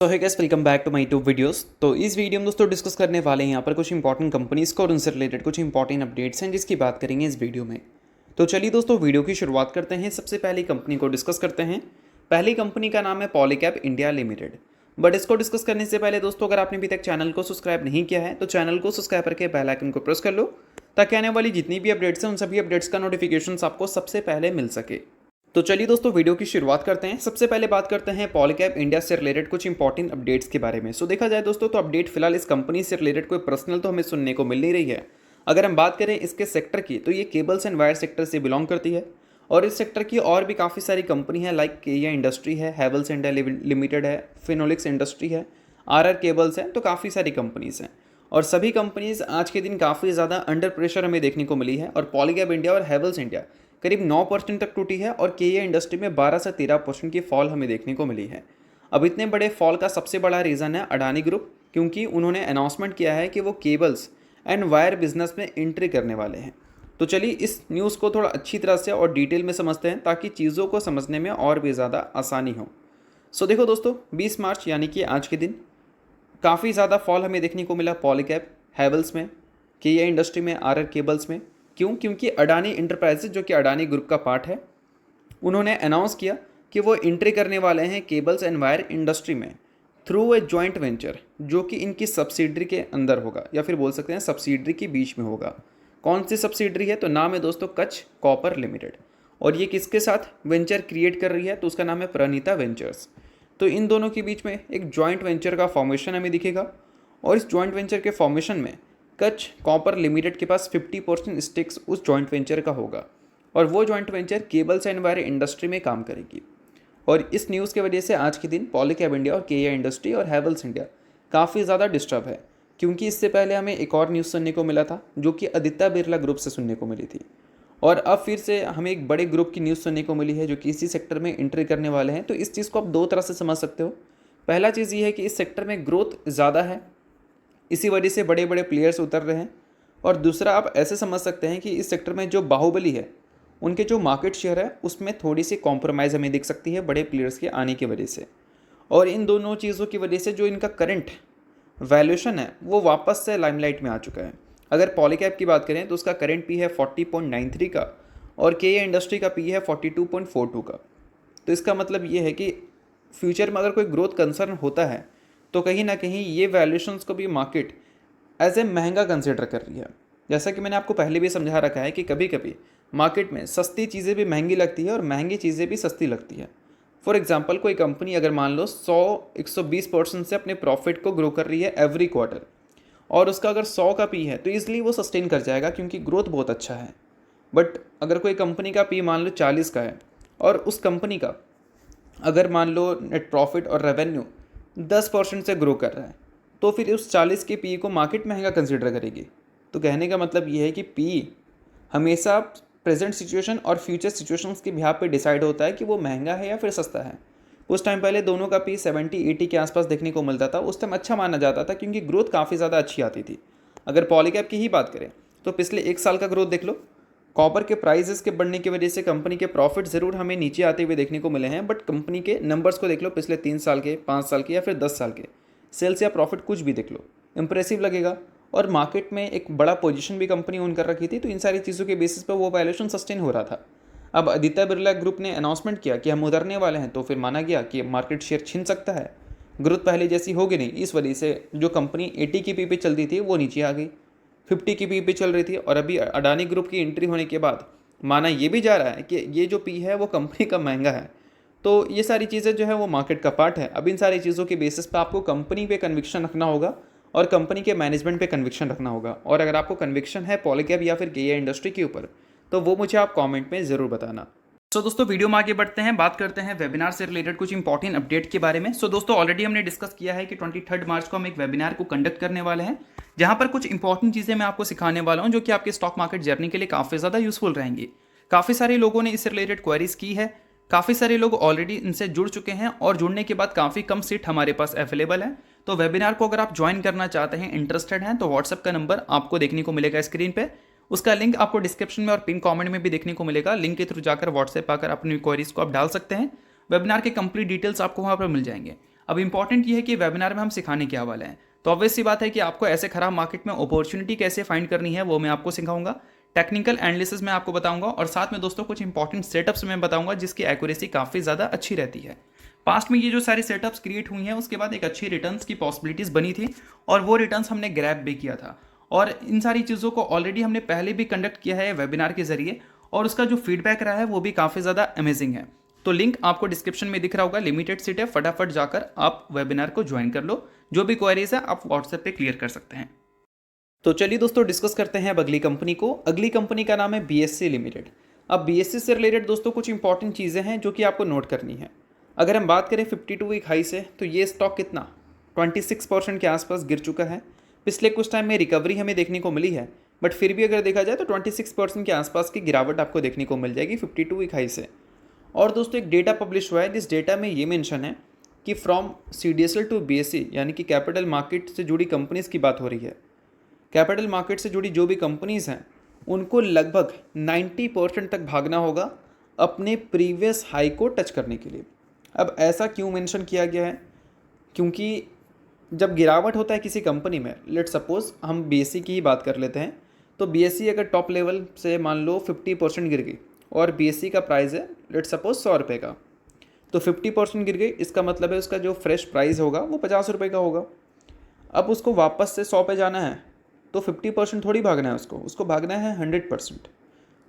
So hi guys, welcome back to my YouTube videos. तो इस video में दोस्तों डिस्कस करने वाले हैं यहाँ पर कुछ इंपॉर्टेंट कंपनीज को और उनसे रिलेटेड कुछ इंपॉर्टेंट अपडेट्स हैं जिसकी बात करेंगे इस वीडियो में। तो चलिए दोस्तों वीडियो की शुरुआत करते हैं। सबसे पहली कंपनी को डिस्कस करते हैं। पहली कंपनी का नाम है पॉलीकैब इंडिया लिमिटेड। बट इसको डिस्कस करने से पहले दोस्तों, अगर आपने अभी तक चैनल को सब्सक्राइब नहीं किया है तो चैनल को सब्सक्राइब करके बेल आइकन को प्रेस कर लो, ताकि आने वाली जितनी भी अपडेट्स हैं उन सभी अपडेट्स का नोटिफिकेशन आपको सबसे पहले मिल सके। तो चलिए दोस्तों वीडियो की शुरुआत करते हैं। सबसे पहले बात करते हैं पॉलीकैब इंडिया से रिलेटेड कुछ इंपॉर्टेंट अपडेट्स के बारे में। सो देखा जाए दोस्तों तो अपडेट फिलहाल इस कंपनी से रिलेटेड कोई पर्सनल तो हमें सुनने को मिल नहीं रही है। अगर हम बात करें इसके सेक्टर की तो ये केबल्स एंड वायर सेक्टर से बिलोंग करती है और इस सेक्टर की और भी काफ़ी सारी कंपनी है, लाइक केया इंडस्ट्री है, हैवेल्स इंडिया लिमिटेड है, फिनोलिक्स इंडस्ट्री है, आर केबल्स है। तो काफ़ी सारी कंपनीज हैं और सभी कंपनीज आज के दिन काफ़ी ज़्यादा अंडर प्रेशर हमें देखने को मिली है। और पॉलीकैब इंडिया और हैवेल्स इंडिया करीब 9% तक टूटी है और केए इंडस्ट्री में 12 से 13% की फॉल हमें देखने को मिली है। अब इतने बड़े फॉल का सबसे बड़ा रीज़न है अडानी ग्रुप, क्योंकि उन्होंने अनाउंसमेंट किया है कि वो केबल्स एंड वायर बिजनेस में एंट्री करने वाले हैं। तो चलिए इस न्यूज़ को थोड़ा अच्छी तरह से और डिटेल में समझते हैं ताकि चीज़ों को समझने में और भी ज़्यादा आसानी हो। सो देखो दोस्तों, 20 मार्च यानी कि आज के दिन काफ़ी ज़्यादा फॉल हमें देखने को मिला पॉलीकैब हैवेल्स में, केए इंडस्ट्री में, आर केबल्स में। क्यों? क्योंकि अडानी इंटरप्राइजेज जो कि अडानी ग्रुप का पार्ट है, उन्होंने अनाउंस किया कि वो एंट्री करने वाले हैं केबल्स एंड वायर इंडस्ट्री में थ्रू ए जॉइंट वेंचर, जो कि इनकी सब्सिडरी के अंदर होगा या फिर बोल सकते हैं सब्सिडरी के बीच में होगा। कौन सी सब्सिडरी है? तो नाम है दोस्तों कच्छ कॉपर लिमिटेड। और ये किसके साथ वेंचर क्रिएट कर रही है? तो उसका नाम है प्रणीता वेंचर्स। तो इन दोनों के बीच में एक जॉइंट वेंचर का फॉर्मेशन हमें दिखेगा और इस जॉइंट वेंचर के फॉर्मेशन में कच्छ कॉपर लिमिटेड के पास 50% स्टेक्स उस जॉइंट वेंचर का होगा और वो joint venture cables and wire industry में काम करेगी। और इस न्यूज़ की वजह से आज के दिन पॉलीकैब इंडिया और केए इंडस्ट्री और हैवेल्स इंडिया काफ़ी ज़्यादा डिस्टर्ब है, क्योंकि इससे पहले हमें एक और न्यूज़ सुनने को मिला था जो कि आदित्य बिरला ग्रुप से सुनने को मिली थी। और अब फिर से हमें एक बड़े ग्रुप की न्यूज़ सुनने को मिली है जो कि इसी सेक्टर में एंट्री करने वाले हैं। तो इस चीज़ को आप दो तरह से समझ सकते हो। पहला चीज़ ये है कि इस सेक्टर में ग्रोथ ज़्यादा है, इसी वजह से बड़े बड़े प्लेयर्स उतर रहे हैं। और दूसरा आप ऐसे समझ सकते हैं कि इस सेक्टर में जो बाहुबली है उनके जो मार्केट शेयर है उसमें थोड़ी सी कॉम्प्रोमाइज़ हमें दिख सकती है बड़े प्लेयर्स के आने की वजह से। और इन दोनों चीज़ों की वजह से जो इनका करंट वैल्यूएशन है वो वापस से लाइमलाइट में आ चुका है। अगर पॉलीकैब की बात करें तो उसका करंट पी है 40.93 का और केए इंडस्ट्री का पी है 42.42 का। तो इसका मतलब ये है कि फ्यूचर में अगर कोई ग्रोथ कंसर्न होता है तो कहीं ना कहीं ये वैल्यूएशंस को भी मार्केट एज ए महंगा कंसिडर कर रही है। जैसा कि मैंने आपको पहले भी समझा रखा है कि कभी कभी मार्केट में सस्ती चीज़ें भी महंगी लगती है और महंगी चीज़ें भी सस्ती लगती है। फॉर एग्जांपल कोई कंपनी अगर मान लो 100-120% से अपने प्रॉफिट को ग्रो कर रही है एवरी क्वार्टर और उसका अगर 100 का पी है तो ईजिली वो सस्टेन कर जाएगा क्योंकि ग्रोथ बहुत अच्छा है। बट अगर कोई कंपनी का पी मान लो 40 का है और उस कंपनी का अगर मान लो नेट प्रॉफिट और रेवेन्यू 10% से ग्रो कर रहा है तो फिर उस 40 के पी को मार्केट महंगा कंसिडर करेगी। तो कहने का मतलब ये है कि पी हमेशा प्रेजेंट सिचुएशन और फ्यूचर सिचुएशंस के बिहाफ पे डिसाइड होता है कि वो महंगा है या फिर सस्ता है। कुछ टाइम पहले दोनों का पी 70-80 के आसपास देखने को मिलता था, उस टाइम अच्छा माना जाता था क्योंकि ग्रोथ काफ़ी ज़्यादा अच्छी आती थी। अगर पॉलीकैब की ही बात करें तो पिछले एक साल का ग्रोथ देख लो। कॉपर के प्राइजेस के बढ़ने की वजह से कंपनी के प्रॉफिट ज़रूर हमें नीचे आते हुए देखने को मिले हैं, बट कंपनी के नंबर्स को देख लो पिछले 3 साल के, 5 साल के या फिर 10 साल के सेल्स या प्रॉफिट कुछ भी देख लो, इंप्रेसिव लगेगा। और मार्केट में एक बड़ा पोजीशन भी कंपनी ओन कर रखी थी। तो इन सारी चीज़ों के बेसिस पर वो वैल्यूएशन सस्टेन हो रहा था। अब आदित्य बिरला ग्रुप ने अनाउंसमेंट किया कि हम उतरने वाले हैं तो फिर माना गया कि मार्केट शेयर छिन सकता है, ग्रोथ पहले जैसी होगी नहीं। इस वजह से जो कंपनी 80 की पी पे चलती थी वो नीचे आ गई, 50 की पी पे चल रही थी। और अभी अडानी ग्रुप की एंट्री होने के बाद माना ये भी जा रहा है कि ये जो पी है वो कंपनी का महंगा है। तो ये सारी चीज़ें जो है वो मार्केट का पार्ट है। अब इन सारी चीज़ों के बेसिस पे आपको कंपनी पे कन्विक्शन रखना होगा और कंपनी के मैनेजमेंट पे कन्विक्शन रखना होगा। और अगर आपको कन्विक्शन है पॉलीकैब या फिर केए इंडस्ट्री के ऊपर तो वो मुझे आप कमेंट में ज़रूर बताना। सो दोस्तों वीडियो में आगे बढ़ते हैं, बात करते हैं वेबिनार से रिलेटेड कुछ इंपॉर्टेंट अपडेट के बारे में। सो दोस्तों ऑलरेडी हमने डिस्कस किया है कि 23 मार्च को हम एक वेबिनार को कंडक्ट करने वाले हैं जहां पर कुछ इंपॉर्टेंट चीज़ें मैं आपको सिखाने वाला हूं जो कि आपके स्टॉक मार्केट जर्नी के लिए काफ़ी ज़्यादा यूजफुल रहेंगी। काफ़ी सारे लोगों ने इससे रिलेटेड क्वेरीज की है, काफ़ी सारे लोग ऑलरेडी इनसे जुड़ चुके हैं और जुड़ने के बाद काफ़ी कम सीट हमारे पास अवेलेबल है। तो वेबिनार को अगर आप ज्वाइन करना चाहते हैं, इंटरेस्टेड हैं, तो व्हाट्सएप का नंबर आपको देखने को मिलेगा स्क्रीन पे। उसका लिंक आपको डिस्क्रिप्शन में और पिन कमेंट में भी देखने को मिलेगा। लिंक के थ्रू जाकर व्हाट्सएप आकर अपनी क्वेरीज को आप डाल सकते हैं। वेबिनार के कंप्लीट डिटेल्स आपको वहाँ पर मिल जाएंगे। अब इंपॉर्टेंट ये है कि वेबिनार में हम सिखाने क्या वाले हैं। तो ऑब्वियस सी बात है कि आपको ऐसे खराब मार्केट में अपॉर्चुनिटी कैसे फाइंड करनी है वो मैं आपको सिखाऊंगा। टेक्निकल एनालिसिस मैं आपको बताऊंगा और साथ में दोस्तों कुछ इंपॉर्टेंट सेटअप्स मैं बताऊंगा जिसकी एक्यूरेसी काफ़ी ज़्यादा अच्छी रहती है। पास्ट में ये जो सारी सेटअप्स क्रिएट हुई हैं उसके बाद एक अच्छी रिटर्न्स की पॉसिबिलिटीज़ बनी थी और वो रिटर्न्स हमने ग्रैब भी किया था। और इन सारी चीज़ों को ऑलरेडी हमने पहले भी कंडक्ट किया है वेबिनार के जरिए और उसका जो फीडबैक रहा है वो भी काफ़ी ज़्यादा अमेजिंग है। तो लिंक आपको डिस्क्रिप्शन में दिख रहा होगा, लिमिटेड सीट है, फटाफट जाकर आप वेबिनार को ज्वाइन कर लो। जो भी क्वेरीज है आप व्हाट्सएप पे क्लियर कर सकते हैं। तो चलिए दोस्तों डिस्कस करते हैं अब अगली कंपनी को। अगली कंपनी का नाम है बीएससी लिमिटेड। अब बीएससी से रिलेटेड दोस्तों कुछ इंपॉर्टेंट चीज़ें हैं जो कि आपको नोट करनी है। अगर हम बात करें 52 वीक हाई से तो ये स्टॉक कितना 26% के आसपास गिर चुका है। पिछले कुछ टाइम में रिकवरी हमें देखने को मिली है, बट फिर भी अगर देखा जाए तो 26% के आसपास की गिरावट आपको देखने को मिल जाएगी 52 वीक हाई से। और दोस्तों एक डेटा पब्लिश हुआ है, जिस डेटा में ये मेंशन है कि फ्रॉम सीडीएसएल टू बीएससी यानी कि कैपिटल मार्केट से जुड़ी कंपनीज़ की बात हो रही है। कैपिटल मार्केट से जुड़ी जो भी कंपनीज़ हैं उनको लगभग 90% तक भागना होगा अपने प्रीवियस हाई को टच करने के लिए। अब ऐसा क्यों मेंशन किया गया है? क्योंकि जब गिरावट होता है किसी कंपनी में, लेट सपोज हम बीएससी की ही बात कर लेते हैं, तो बीएससी अगर टॉप लेवल से मान लो 50% गिर गई और बीएससी का प्राइस है लेट सपोज 100 रुपये का, तो 50% गिर गई, इसका मतलब है उसका जो फ्रेश प्राइस होगा वो 50 रुपये का होगा। अब उसको वापस से 100 पे जाना है तो 50% थोड़ी भागना है, उसको भागना है 100%।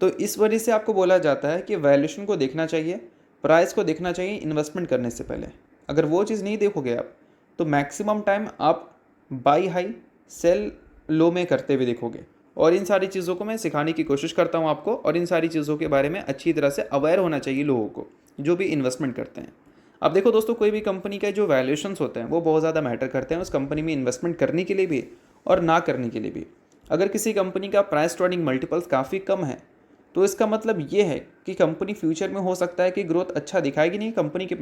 तो इस वजह से आपको बोला जाता है कि वैल्यूएशन को देखना चाहिए, प्राइस को देखना चाहिए इन्वेस्टमेंट करने से पहले। अगर वो चीज़ नहीं देखोगे आप तो मैक्सिमम टाइम आप बाई हाई सेल लो में करते हुए देखोगे। और इन सारी चीज़ों को मैं सिखाने की कोशिश करता हूँ आपको, और इन सारी चीज़ों के बारे में अच्छी तरह से अवेयर होना चाहिए लोगों को जो भी इन्वेस्टमेंट करते हैं। अब देखो दोस्तों, कोई भी कंपनी का जो वैल्यूएशंस होते हैं वो बहुत ज़्यादा मैटर करते हैं उस कंपनी में इन्वेस्टमेंट करने के लिए भी और ना करने के लिए भी। अगर किसी कंपनी का प्राइस टू अर्निंग मल्टीपल्स काफ़ी कम है तो इसका मतलब ये है कि कंपनी फ्यूचर में हो सकता है कि ग्रोथ अच्छा दिखाएगी नहीं, कंपनी के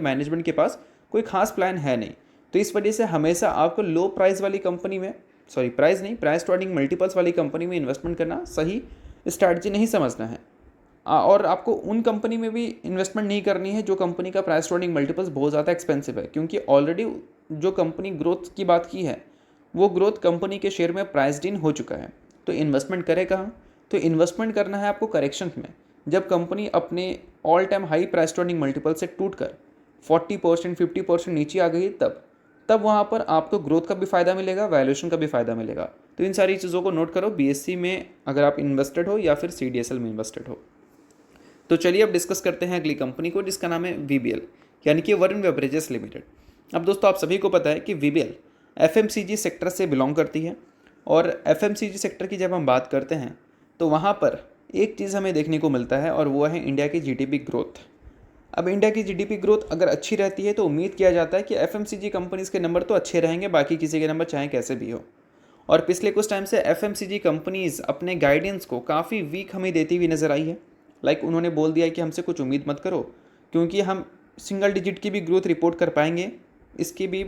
मैनेजमेंट के पास कोई खास प्लान है नहीं। तो इस वजह से हमेशा आपको लो प्राइस वाली कंपनी में, प्राइस टू अर्निंग मल्टीपल्स वाली कंपनी में इन्वेस्टमेंट करना सही स्ट्रैटेजी नहीं समझना है। और आपको उन कंपनी में भी इन्वेस्टमेंट नहीं करनी है जो कंपनी का प्राइस टू अर्निंग मल्टीपल्स बहुत ज़्यादा एक्सपेंसिव है, क्योंकि ऑलरेडी जो कंपनी ग्रोथ की बात की है वो ग्रोथ कंपनी के शेयर में प्राइस्ड इन हो चुका है। तो इन्वेस्टमेंट करें कहाँ? तो इन्वेस्टमेंट करना है आपको करेक्शन में, जब कंपनी अपने all time high price to earning multiple से टूट कर 40% 50% नीचे आ गई, तब वहाँ पर आपको ग्रोथ का भी फ़ायदा मिलेगा, वैल्यूएशन का भी फ़ायदा मिलेगा। तो इन सारी चीज़ों को नोट करो बीएससी में अगर आप इन्वेस्टेड हो या फिर सीडीएसएल में इन्वेस्टेड हो। तो चलिए अब डिस्कस करते हैं अगली कंपनी को जिसका नाम है वीबीएल यानी कि वरुण बेवरेजेस लिमिटेड। अब दोस्तों आप सभी को पता है कि वीबीएल एफएमसीजी सेक्टर से बिलोंग करती है, और एफएमसीजी सेक्टर की जब हम बात करते हैं तो वहाँ पर एक चीज़ हमें देखने को मिलता है और वो है इंडिया की जीडीपी ग्रोथ। अब इंडिया की जीडीपी ग्रोथ अगर अच्छी रहती है तो उम्मीद किया जाता है कि एफएमसीजी कंपनीज़ के नंबर तो अच्छे रहेंगे, बाकी किसी के नंबर चाहे कैसे भी हो। और पिछले कुछ टाइम से एफएमसीजी कंपनीज़ अपने गाइडेंस को काफ़ी वीक हमें देती हुई नज़र आई है। उन्होंने बोल दिया है कि हमसे कुछ उम्मीद मत करो क्योंकि हम सिंगल डिजिट की भी ग्रोथ रिपोर्ट कर पाएंगे, इसकी भी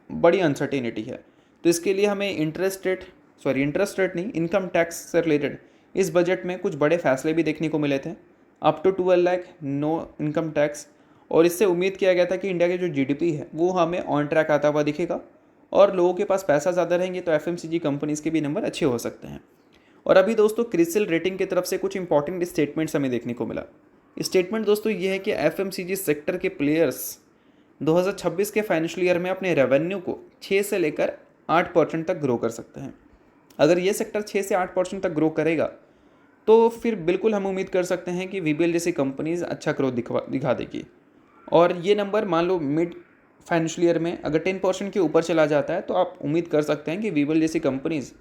बड़ी अनसर्टेनिटी है। तो इसके लिए हमें इंटरेस्ट रेट नहीं, इनकम टैक्स से रिलेटेड इस बजट में कुछ बड़े फैसले भी देखने को मिले थे, up to 12 lakh no income tax. और इससे उम्मीद किया गया था कि इंडिया की जो जीडीपी है वो हमें ऑन ट्रैक आता हुआ दिखेगा और लोगों के पास पैसा ज़्यादा रहेंगे तो एफएमसीजी कंपनीज़ के भी नंबर अच्छे हो सकते हैं। और अभी दोस्तों क्रिसिल रेटिंग की तरफ से कुछ इंपॉर्टेंट स्टेटमेंट्स हमें देखने को मिला। स्टेटमेंट दोस्तों ये है कि एफएमसीजी सेक्टर के प्लेयर्स 2026 के फाइनेंशियल ईयर में अपने रेवेन्यू को 6 से लेकर 8% तक ग्रो कर सकते हैं। अगर ये सेक्टर 6 से 8% तक ग्रो करेगा तो फिर बिल्कुल हम उम्मीद कर सकते हैं कि वीबीएल जैसी कंपनीज अच्छा ग्रोथ दिखा देगी। और ये नंबर मान लो मिड फाइनेंशियल ईयर में अगर 10% के ऊपर चला जाता है तो आप उम्मीद कर सकते हैं कि वीबीएल जैसी कंपनीज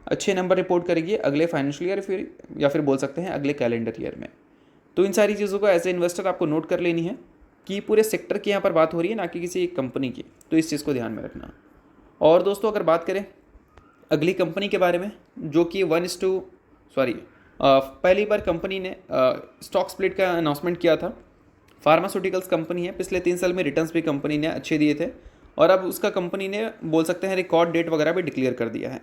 अच्छे नंबर रिपोर्ट करेगी अगले फाइनेंशियल ईयर या फिर बोल सकते हैं अगले कैलेंडर ईयर में। तो इन सारी चीज़ों को एज ए इन्वेस्टर आपको नोट कर लेनी है कि पूरे सेक्टर की यहाँ पर बात हो रही है, ना कि किसी एक कंपनी की। तो इस चीज़ को ध्यान में रखना। और दोस्तों अगर बात करें अगली कंपनी के बारे में जो कि पहली बार कंपनी ने स्टॉक स्प्लिट का अनाउंसमेंट किया था। फार्मास्यूटिकल्स कंपनी है, पिछले 3 साल में रिटर्न्स भी कंपनी ने अच्छे दिए थे और अब उसका कंपनी ने बोल सकते हैं रिकॉर्ड डेट वगैरह भी डिक्लेयर कर दिया है।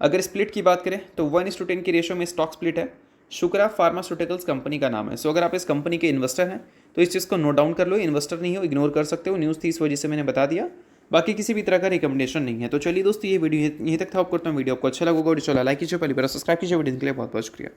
अगर स्प्लिट की बात करें तो 1:10 की रेशो में स्टॉक स्प्लिट है। शुक्रा फार्मास्यूटिकल्स कंपनी का नाम है। सो अगर आप इस कंपनी के इन्वेस्टर हैं तो इस चीज़ को नोट डाउन कर लो, इन्वेस्टर नहीं हो, इग्नोर कर सकते हो, न्यूज़ थी इस वजह से मैंने बता दिया, बाकी किसी भी तरह का रिकमेंडेशन नहीं है। तो चलिए दोस्तों, ये वीडियो यहीं तक था। आप करता हूँ वीडियो आपको अच्छा लगा होगा, और चला लाइक कीजिए, पहली बार सब्सक्राइब कीजिए। वीडियो के लिए बहुत बहुत शुक्रिया।